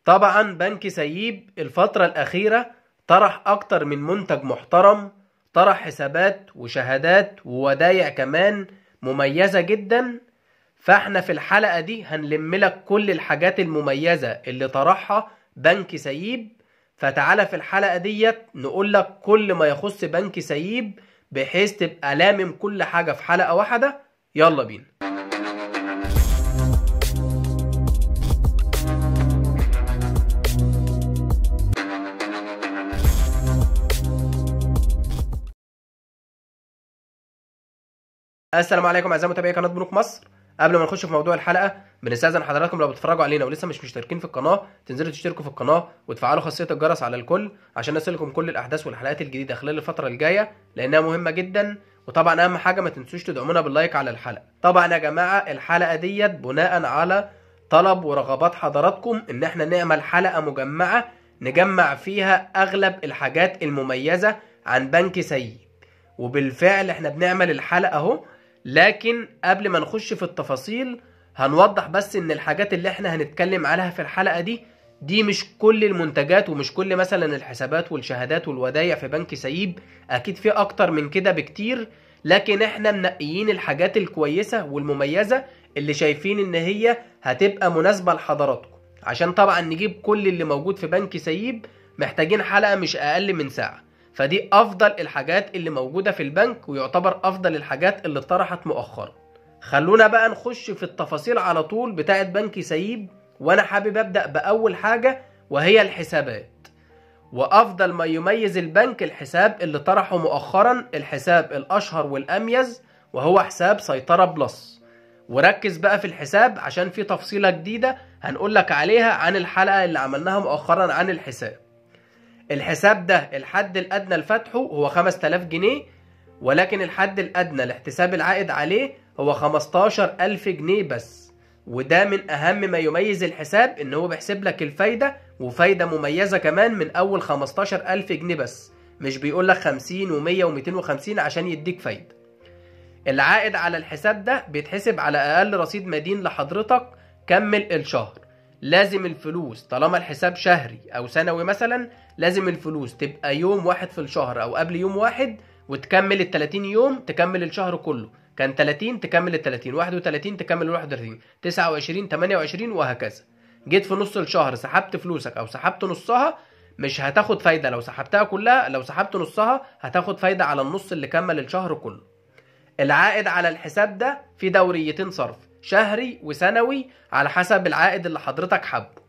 طبعا بنك سييب الفترة الأخيرة طرح أكتر من منتج محترم، طرح حسابات وشهادات وودايع كمان مميزة جدا. فاحنا في الحلقة دي هنلم لك كل الحاجات المميزة اللي طرحها بنك سييب. فتعالى في الحلقة ديت نقول لك كل ما يخص بنك سييب بحيث تبقى لامم كل حاجة في حلقة واحدة. يلا بينا. السلام عليكم اعزائي متابعي قناه بنوك مصر. قبل ما نخش في موضوع الحلقه بنستاذن حضراتكم لو بتتفرجوا علينا ولسه مش مشتركين في القناه تنزلوا تشتركوا في القناه وتفعلوا خاصيه الجرس على الكل عشان نصلكم كل الاحداث والحلقات الجديده خلال الفتره الجايه لانها مهمه جدا. وطبعا اهم حاجه ما تنسوش تدعمونا باللايك على الحلقه. طبعا يا جماعه الحلقه ديت بناء على طلب ورغبات حضراتكم ان احنا نعمل حلقه مجمعه نجمع فيها اغلب الحاجات المميزه عن بنك سييب، وبالفعل احنا بنعمل الحلقه اهو. لكن قبل ما نخش في التفاصيل هنوضح بس ان الحاجات اللي احنا هنتكلم عليها في الحلقة دي مش كل المنتجات ومش كل مثلا الحسابات والشهادات والودايع في بنك سييب، اكيد في اكتر من كده بكتير. لكن احنا منقيين الحاجات الكويسة والمميزة اللي شايفين ان هي هتبقى مناسبة لحضراتكم، عشان طبعا نجيب كل اللي موجود في بنك سييب محتاجين حلقة مش اقل من ساعة. فدي افضل الحاجات اللي موجودة في البنك ويعتبر افضل الحاجات اللي اتطرحت مؤخرا. خلونا بقى نخش في التفاصيل على طول بتاعت بنك سييب، وانا حابب ابدأ باول حاجة وهي الحسابات. وافضل ما يميز البنك الحساب اللي طرحه مؤخرا، الحساب الاشهر والاميز وهو حساب سيطرة بلس. وركز بقى في الحساب عشان في تفصيلة جديدة هنقولك عليها عن الحلقة اللي عملناها مؤخرا عن الحساب. الحساب ده الحد الأدنى لفتحه هو 5000 جنيه، ولكن الحد الأدنى لاحتساب العائد عليه هو 15000 جنيه بس. وده من أهم ما يميز الحساب إن هو بيحسب لك الفايدة، وفايدة مميزة كمان من أول 15000 جنيه بس، مش بيقول لك 50 و100 و250 عشان يديك فايدة. العائد على الحساب ده بيتحسب على أقل رصيد مدين لحضرتك كمل الشهر. لازم الفلوس طالما الحساب شهري او سنوي مثلا لازم الفلوس تبقى يوم واحد في الشهر او قبل يوم واحد وتكمل ال30 يوم، تكمل الشهر كله. كان 30 تكمل ال30، 31 تكمل ال31، 29 28 وهكذا. جيت في نص الشهر سحبت فلوسك او سحبت نصها مش هتاخد فايدة لو سحبتها كلها، لو سحبت نصها هتاخد فايدة على النص اللي كمل الشهر كله. العائد على الحساب ده في دوريتين صرف، شهري وسنوي على حسب العائد اللي حضرتك حابه.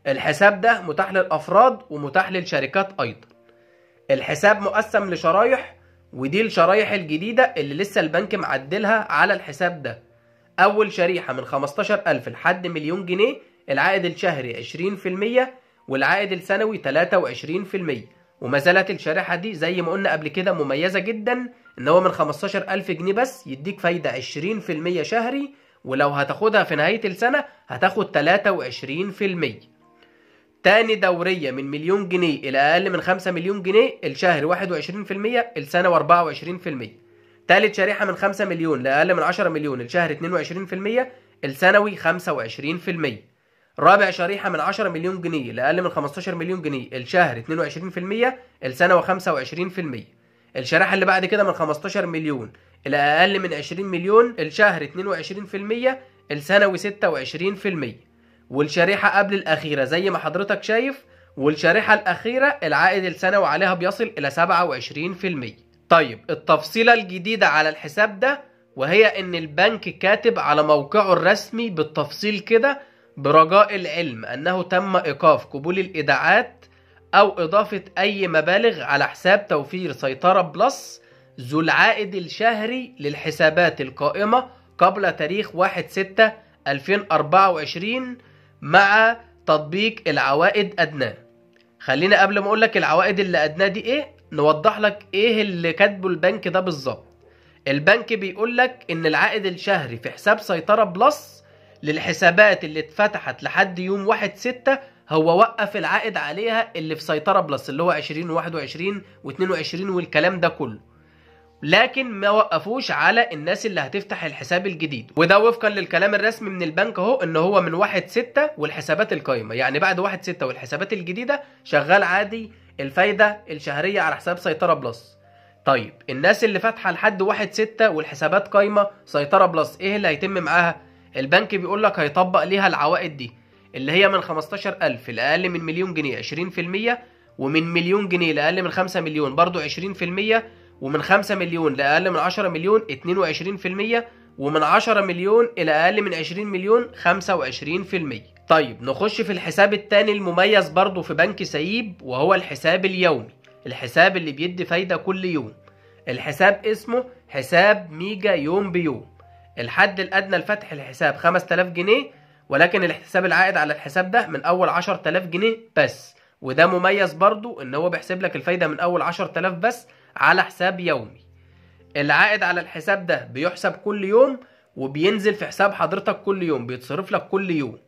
الحساب ده متاح للأفراد ومتاح للشركات أيضا. الحساب مقسم لشرايح، ودي الشرايح الجديدة اللي لسه البنك معدلها على الحساب ده. أول شريحة من 15000 لحد مليون جنيه العائد الشهري 20% والعائد السنوي 23%. وما زالت الشريحة دي زي ما قلنا قبل كده مميزة جدا، ان هو من 15000 جنيه بس يديك فايدة 20% شهري، ولو هتاخدها في نهاية السنة هتاخد 23%. تاني دورية من مليون جنيه إلى أقل من 5 مليون جنيه الشهر 21%، السنة 24%. تالت شريحة من 5 مليون لأقل من 10 مليون الشهر 22%، السنوي 25%. رابع شريحة من 10 مليون جنيه لأقل من 15 مليون جنيه الشهر 22%، السنة 25%. الشريحة اللي بعد كده من 15 مليون إلى أقل من 20 مليون الشهر 22%، السنوي 26%. والشريحة قبل الأخيرة زي ما حضرتك شايف، والشريحة الأخيرة العائد السنوي عليها بيصل إلى 27%. طيب التفصيلة الجديدة على الحساب ده وهي إن البنك كاتب على موقعه الرسمي بالتفصيل كده برجاء العلم أنه تم إيقاف قبول الإيداعات أو إضافة أي مبالغ على حساب توفير سيطرة بلس ذو العائد الشهري للحسابات القائمة قبل تاريخ 1/6/2024 مع تطبيق العوائد أدناه. خلينا قبل ما أقولك العوائد اللي أدناه دي إيه نوضح لك إيه اللي كاتبه البنك ده بالظبط. البنك بيقولك إن العائد الشهري في حساب سيطرة بلس للحسابات اللي اتفتحت لحد يوم 1/6 هو وقف العائد عليها اللي في سيطرة بلس اللي هو 20 و21 و22 والكلام ده كله. لكن ما وقفوش على الناس اللي هتفتح الحساب الجديد، وده وفقا للكلام الرسمي من البنك اهو، ان هو من 1/6 والحسابات القايمه، يعني بعد 1/6 والحسابات الجديده شغال عادي الفايده الشهريه على حساب سيطره بلس. طيب الناس اللي فاتحه لحد 1/6 والحسابات قايمه سيطره بلس، ايه اللي هيتم معاها؟ البنك بيقول لك هيطبق ليها العوائد دي، اللي هي من 15,000 لأقل من مليون جنيه 20%، ومن مليون جنيه لأقل من 5 مليون برضو 20%، ومن 5 مليون لأقل من 10 مليون 22%، ومن 10 مليون إلى أقل من 20 مليون 25%. طيب نخش في الحساب التاني المميز برضو في بنك سيب، وهو الحساب اليومي، الحساب اللي بيدي فايدة كل يوم. الحساب اسمه حساب ميجا يوم بيوم. الحد الأدنى لفتح الحساب 5000 جنيه، ولكن الحساب العائد على الحساب ده من أول 10,000 جنيه بس، وده مميز برضو ان هو بيحسب لك الفايدة من أول 10,000 بس على حساب يومي. العائد على الحساب ده بيحسب كل يوم، وبينزل في حساب حضرتك كل يوم، بيتصرف لك كل يوم.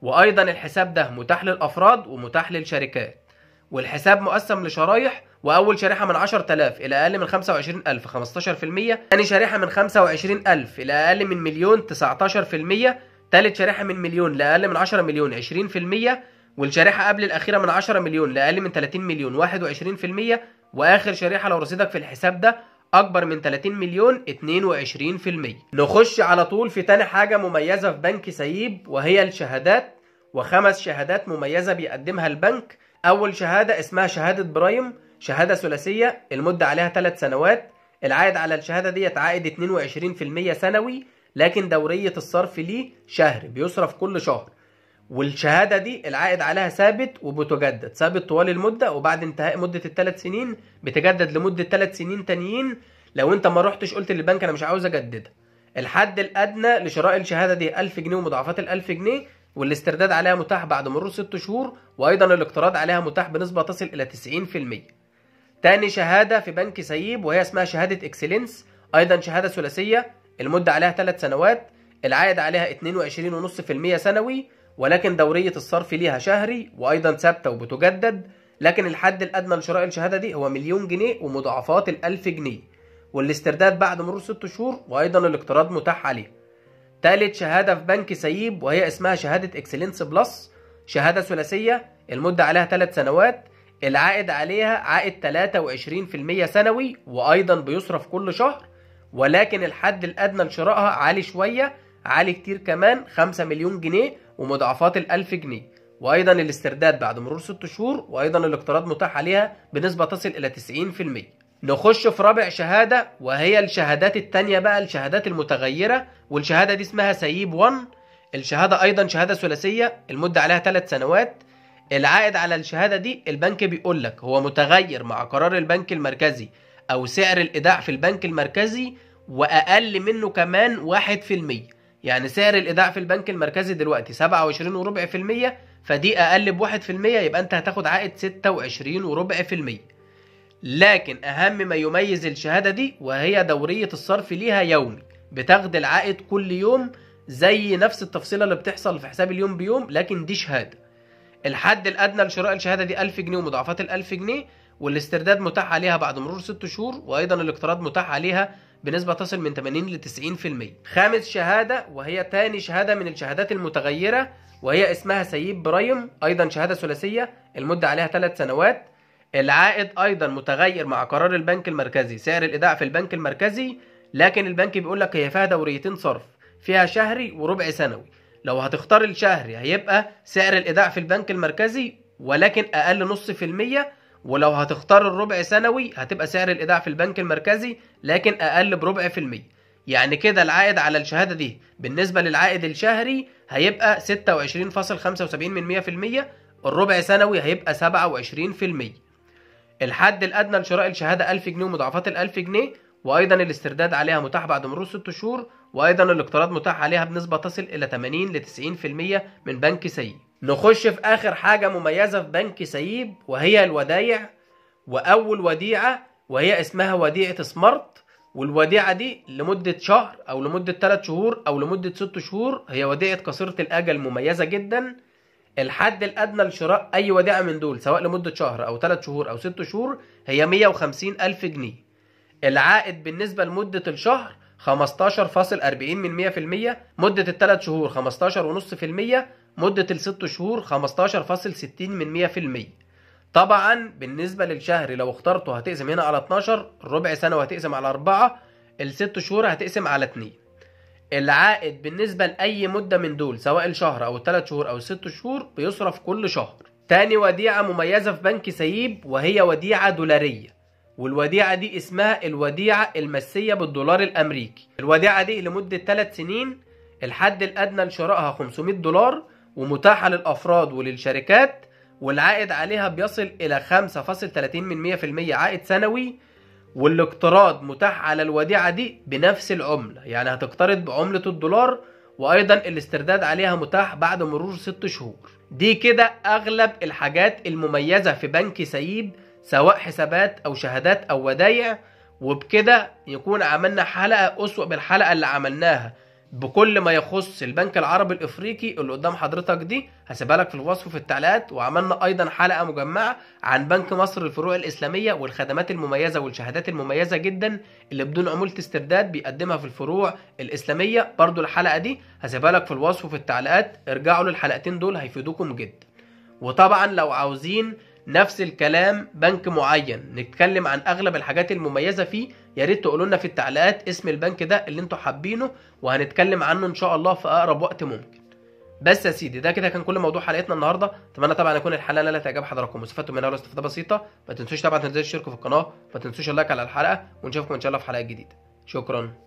وأيضا الحساب ده متاح للأفراد ومتاح للشركات، والحساب مقسم لشرايح، وأول شريحة من 10,000 إلى أقل من 25,000 15%، ثاني شريحة من 25,000 إلى أقل من مليون 19%، ثالث شريحة من مليون لأقل من 10 مليون 20%، والشريحة قبل الأخيرة من 10 مليون لأقل من 30 مليون 21%، وآخر شريحة لو رصيدك في الحساب ده أكبر من 30 مليون 22%. نخش على طول في تاني حاجة مميزة في بنك سيب، وهي الشهادات، وخمس شهادات مميزة بيقدمها البنك. أول شهادة اسمها شهادة برايم، شهادة ثلاثية المدة عليها 3 سنوات. العائد على الشهادة دي عائد 22% سنوي، لكن دورية الصرف ليه شهر، بيصرف كل شهر. والشهادة دي العائد عليها ثابت وبتجدد، ثابت طوال المدة، وبعد انتهاء مدة ال3 سنين بتجدد لمدة 3 سنين تانيين لو انت ما رحتش قلت للبنك انا مش عاوز اجددها. الحد الادنى لشراء الشهادة دي 1000 جنيه ومضاعفات ال1000 جنيه، والاسترداد عليها متاح بعد مرور 6 شهور، وايضا الاقتراض عليها متاح بنسبة تصل الى 90%. تاني شهادة في بنك سيب وهي اسمها شهادة اكسلنس، ايضا شهادة ثلاثية المدة عليها 3 سنوات، العائد عليها 22.5% سنوي، ولكن دورية الصرف ليها شهري، وايضا ثابتة وبتجدد. لكن الحد الادنى لشراء الشهادة دي هو مليون جنيه ومضاعفات ال1000 جنيه، والاسترداد بعد مرور 6 شهور، وايضا الاقتراض متاح عليه. تالت شهادة في بنك سيب وهي اسمها شهادة اكسلنس بلس، شهادة ثلاثية المدة عليها 3 سنوات، العائد عليها عائد 23% سنوي، وايضا بيصرف كل شهر، ولكن الحد الادنى لشرائها عالي شوية، عالي كتير كمان، 5 مليون جنيه ومضاعفات ال1000 جنيه، وايضا الاسترداد بعد مرور 6 شهور، وايضا الاقتراض متاح عليها بنسبة تصل الى 90%. نخش في رابع شهادة وهي الشهادات التانية بقى، الشهادات المتغيرة، والشهادة دي اسمها سيب 1. الشهادة ايضا شهادة ثلاثية المدة عليها 3 سنوات، العائد على الشهادة دي البنك بيقول لك هو متغير مع قرار البنك المركزي او سعر الايداع في البنك المركزي، واقل منه كمان 1%. يعني سعر الايداع في البنك المركزي دلوقتي 27.4%، فدي اقل ب1%، يبقى انت هتاخد عائد 26.4%. لكن اهم ما يميز الشهادة دي وهي دورية الصرف ليها يومي، بتاخد العائد كل يوم زي نفس التفصيلة اللي بتحصل في حساب اليوم بيوم، لكن دي شهادة. الحد الادنى لشراء الشهادة دي 1000 جنيه ومضاعفات ال1000 جنيه، والاسترداد متاح عليها بعد مرور 6 شهور، وايضا الاقتراض متاح عليها بنسبة تصل من 80 ل 90%. خامس شهادة وهي تاني شهادة من الشهادات المتغيرة وهي اسمها سيب برايم، ايضا شهادة ثلاثية المدة عليها 3 سنوات، العائد ايضا متغير مع قرار البنك المركزي سعر الايداع في البنك المركزي، لكن البنك بيقول لك هي فيها دوريتين صرف، فيها شهري وربع سنوي. لو هتختار الشهري هيبقى سعر الايداع في البنك المركزي ولكن اقل نص في المية، ولو هتختار الربع سنوي هتبقى سعر الايداع في البنك المركزي لكن اقل بربع في المية. يعني كده العائد على الشهادة دي بالنسبة للعائد الشهري هيبقى 26.75%، الربع سنوي هيبقى 27%. الحد الادنى لشراء الشهادة 1000 جنيه ومضاعفات ال1000 جنيه، وايضا الاسترداد عليها متاح بعد مرور 6 شهور، وايضا الاقتراض متاح عليها بنسبة تصل الى 80 ل 90% من بنك سيب. نخش في اخر حاجة مميزة في بنك سيب وهي الودايع. واول وديعة وهي اسمها وديعة سمارت، والوديعة دي لمدة شهر او لمدة 3 شهور او لمدة 6 شهور، هي وديعة قصيرة الاجل مميزة جدا. الحد الادنى لشراء اي وديعة من دول سواء لمدة شهر او 3 شهور او 6 شهور هي 150,000 جنيه. العائد بالنسبة لمدة الشهر 15.40%، مدة الثلاث شهور 15.5%، مدة الست شهور 15.60%. طبعا بالنسبة للشهر لو اخترته هتقسم هنا على 12، الربع سنة وهتقسم على 4، الست شهور هتقسم على 2. العائد بالنسبة لأي مدة من دول سواء الشهر أو الثلاث شهور أو الست شهور بيصرف كل شهر. تاني وديعة مميزة في بنك سيب وهي وديعة دولارية، والوديعة دي اسمها الوديعة المسية بالدولار الأمريكي. الوديعة دي لمدة 3 سنين، الحد الأدنى لشرائها $500 ومتاحة للأفراد وللشركات، والعائد عليها بيصل إلى 5.30% عائد سنوي. والاقتراض متاح على الوديعة دي بنفس العملة، يعني هتقترض بعملة الدولار، وأيضا الاسترداد عليها متاح بعد مرور 6 شهور. دي كده أغلب الحاجات المميزة في بنك سيب سواء حسابات أو شهادات أو ودايع. وبكده يكون عملنا حلقة أسوأ بالحلقة اللي عملناها بكل ما يخص البنك العربي الافريقي اللي قدام حضرتك دي، هسيبها لك في الوصف في التعليقات. وعملنا ايضا حلقه مجمعه عن بنك مصر الفروع الاسلاميه والخدمات المميزه والشهادات المميزه جدا اللي بدون عموله استرداد بيقدمها في الفروع الاسلاميه. برضو الحلقه دي هسيبها لك في الوصف في التعليقات، ارجعوا للحلقتين دول هيفيدوكم جدا. وطبعا لو عاوزين نفس الكلام بنك معين نتكلم عن اغلب الحاجات المميزه فيه، يا ريت تقولوا لنا في التعليقات اسم البنك ده اللي انتوا حابينه وهنتكلم عنه ان شاء الله في اقرب وقت ممكن. بس يا سيدي ده كده كان كل موضوع حلقتنا النهارده. اتمنى طبعا يكون الحلقه نالت اعجاب حضراتكم واستفدتوا منها ولو استفاده بسيطه. ما تنسوش طبعا تنزلوا تشتركوا في القناه، ما تنسوش اللايك على الحلقه، ونشوفكم ان شاء الله في حلقه جديده. شكرا.